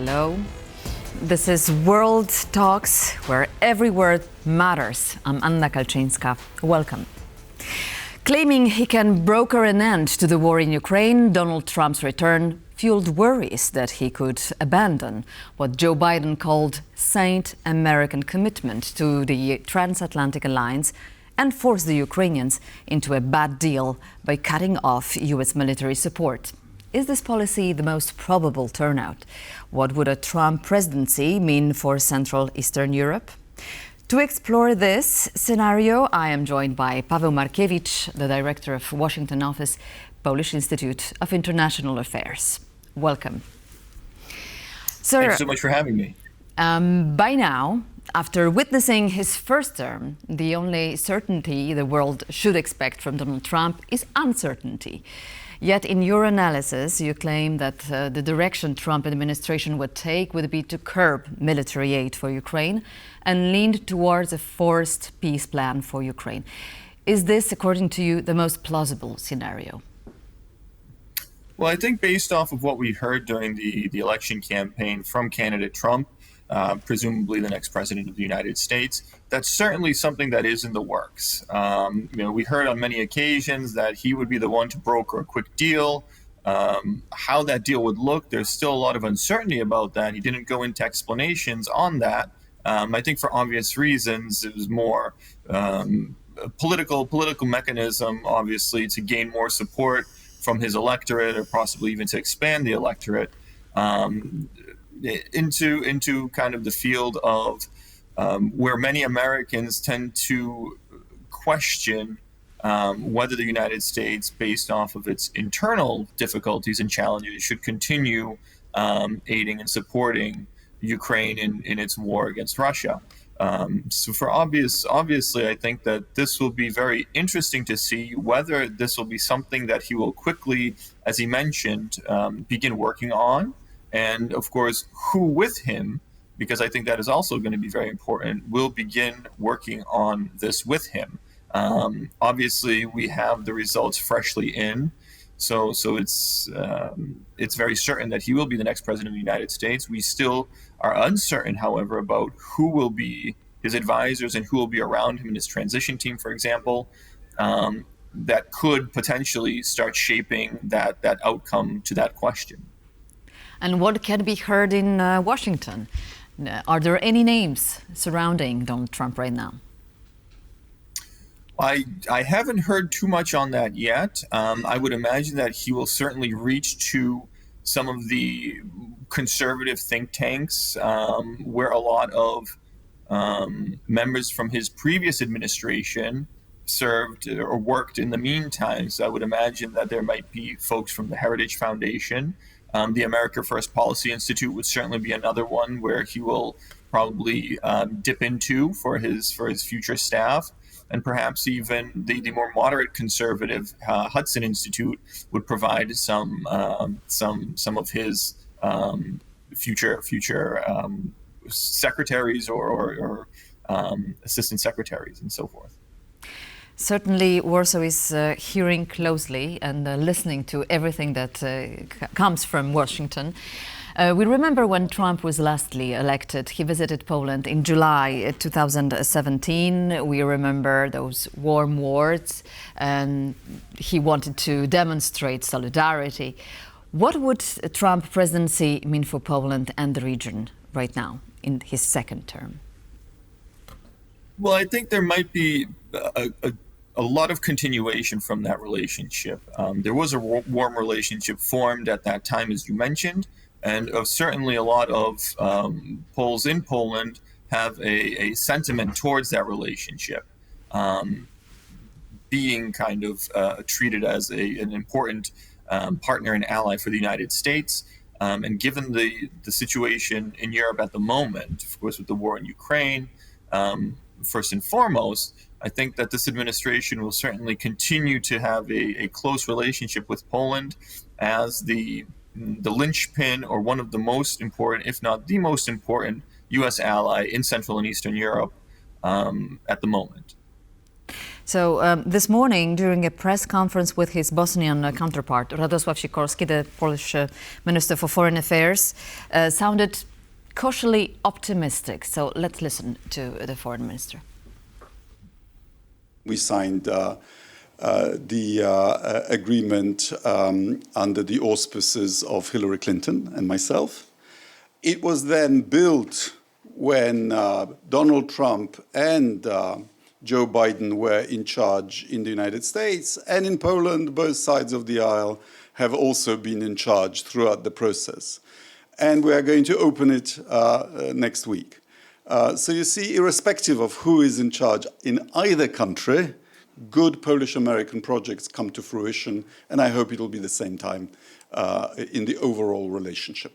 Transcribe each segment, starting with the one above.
Hello. This is World Talks, where every word matters. I'm Anna Kalczyńska. Welcome. Claiming he can broker an end to the war in Ukraine, Donald Trump's return fueled worries that he could abandon what Joe Biden called Saint American commitment to the transatlantic alliance and force the Ukrainians into a bad deal by cutting off U.S. military support. Is this policy the most probable turnout? What would a Trump presidency mean for Central Eastern Europe? To explore this scenario, I am joined by Paweł Markiewicz, the director of Washington office, Polish Institute of International Affairs. Welcome. Sir, thanks so much for having me. By now, after witnessing his first term, the only certainty the world should expect from Donald Trump is uncertainty. Yet in your analysis, you claim that the direction Trump administration would take would be to curb military aid for Ukraine and lean towards a forced peace plan for Ukraine. Is this, according to you, the most plausible scenario? Well, I think based off of what we heard during the election campaign from candidate Trump, presumably the next president of the United States, that's certainly something that is in the works. We heard on many occasions that he would be the one to broker a quick deal. How that deal would look, there's still a lot of uncertainty about that. He didn't go into explanations on that. I think for obvious reasons, it was more a political mechanism, obviously, to gain more support from his electorate, or possibly even to expand the electorate into kind of the field of where many Americans tend to question whether the United States, based off of its internal difficulties and challenges, should continue aiding and supporting Ukraine in its war against Russia. So obviously, I think that this will be very interesting to see whether this will be something that he will quickly, as he mentioned, begin working on. And of course, who with him, because I think that is also going to be very important, will begin working on this with him. Obviously, we have the results freshly in, so it's very certain that he will be the next president of the United States. We still are uncertain, however, about who will be his advisors and who will be around him in his transition team, for example, that could potentially start shaping that outcome to that question. And what can be heard in Washington? Are there any names surrounding Donald Trump right now? I haven't heard too much on that yet. I would imagine that he will certainly reach to some of the conservative think tanks where a lot of members from his previous administration served or worked in the meantime. So I would imagine that there might be folks from the Heritage Foundation. The America First Policy Institute would certainly be another one where he will probably dip into for his future staff, and perhaps even the more moderate conservative Hudson Institute would provide some of his future secretaries or assistant secretaries and so forth. Certainly, Warsaw is hearing closely and listening to everything that comes from Washington. We remember when Trump was lastly elected, he visited Poland in July 2017. We remember those warm words, and he wanted to demonstrate solidarity. What would a Trump presidency mean for Poland and the region right now in his second term? Well, I think there might be a lot of continuation from that relationship. There was a warm relationship formed at that time, as you mentioned, and certainly a lot of Poles in Poland have a sentiment towards that relationship, being kind of treated as an important partner and ally for the United States. And given the situation in Europe at the moment, of course, with the war in Ukraine, first and foremost, I think that this administration will certainly continue to have a close relationship with Poland as the linchpin, or one of the most important, if not the most important, U.S. ally in Central and Eastern Europe at the moment. So this morning, during a press conference with his Bosnian counterpart, Radosław Sikorski, the Polish Minister for Foreign Affairs, sounded cautiously optimistic. So let's listen to the Foreign Minister. We signed the agreement under the auspices of Hillary Clinton and myself. It was then built when Donald Trump and Joe Biden were in charge in the United States, and in Poland, both sides of the aisle have also been in charge throughout the process. And we are going to open it next week. So you see, irrespective of who is in charge in either country, good Polish-American projects come to fruition, and I hope it will be the same time in the overall relationship.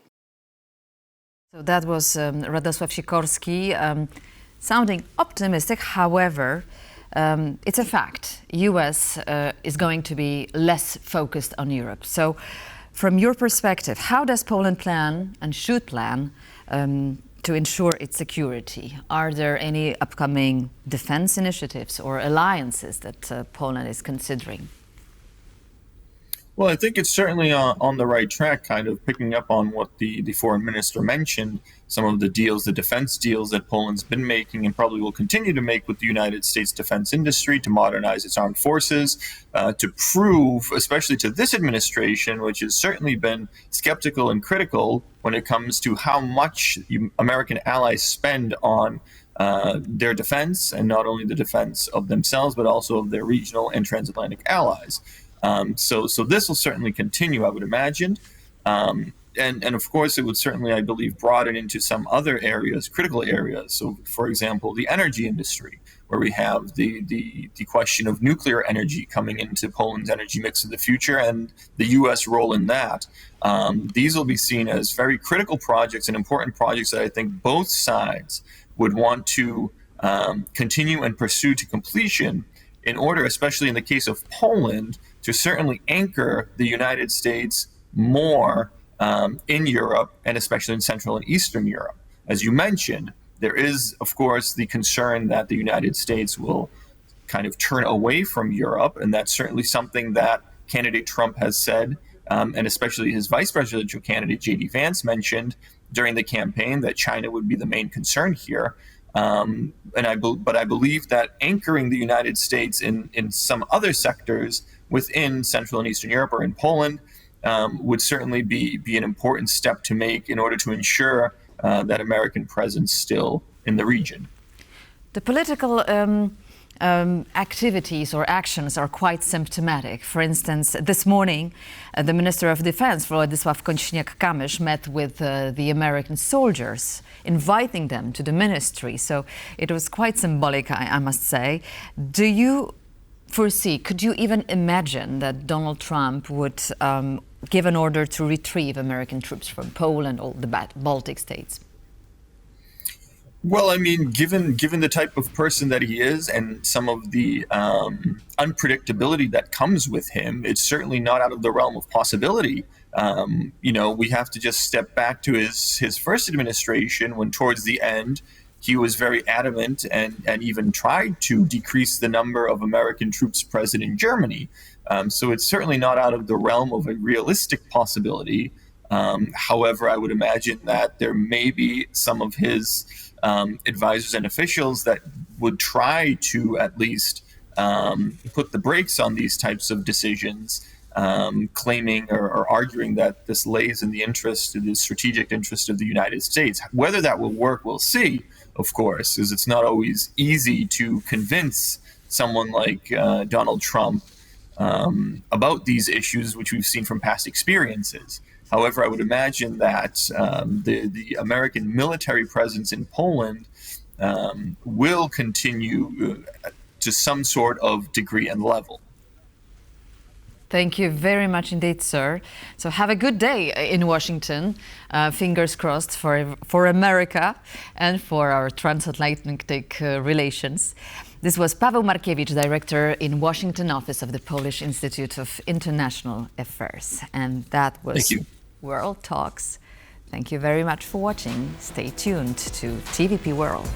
So that was Radosław Sikorski sounding optimistic. However, it's a fact. US is going to be less focused on Europe. So from your perspective, how does Poland plan and should plan to ensure its security? Are there any upcoming defense initiatives or alliances that Poland is considering? Well, I think it's certainly on the right track, kind of picking up on what the foreign minister mentioned, some of the deals, the defense deals that Poland's been making and probably will continue to make with the United States defense industry to modernize its armed forces, to prove, especially to this administration, which has certainly been skeptical and critical when it comes to how much American allies spend on their defense, and not only the defense of themselves, but also of their regional and transatlantic allies. So this will certainly continue, I would imagine. And of course, it would certainly, I believe, broaden into some other areas, critical areas. So, for example, the energy industry, where we have the question of nuclear energy coming into Poland's energy mix of the future and the U.S. role in that. These will be seen as very critical projects and important projects that I think both sides would want to continue and pursue to completion in order, especially in the case of Poland, to certainly anchor the United States more in Europe, and especially in Central and Eastern Europe. As you mentioned, there is, of course, the concern that the United States will kind of turn away from Europe, and that's certainly something that candidate Trump has said, and especially his vice presidential candidate, J.D. Vance, mentioned during the campaign that China would be the main concern here. But I believe that anchoring the United States in some other sectors within Central and Eastern Europe or in Poland would certainly be an important step to make in order to ensure that American presence still in the region. The political activities or actions are quite symptomatic. For instance, this morning, the Minister of Defense, Władysław Kosiniak-Kamysz, met with the American soldiers, inviting them to the ministry. So it was quite symbolic, I must say. Do you foresee, could you even imagine that Donald Trump would give an order to retrieve American troops from Poland or the Baltic states? Well, I mean, given the type of person that he is and some of the unpredictability that comes with him, it's certainly not out of the realm of possibility. We have to just step back to his first administration when towards the end, he was very adamant and even tried to decrease the number of American troops present in Germany. So it's certainly not out of the realm of a realistic possibility. However, I would imagine that there may be some of his advisors and officials that would try to at least put the brakes on these types of decisions, claiming or arguing that this lays in the strategic interest of the United States. Whether that will work, we'll see, of course, because it's not always easy to convince someone like Donald Trump about these issues, which we've seen from past experiences. However, I would imagine that the American military presence in Poland will continue to some sort of degree and level. Thank you very much indeed, sir. So have a good day in Washington. Fingers crossed for America and for our transatlantic relations. This was Paweł Markiewicz, Director in Washington office of the Polish Institute of International Affairs. And that was World Talks. Thank you very much for watching. Stay tuned to TVP World.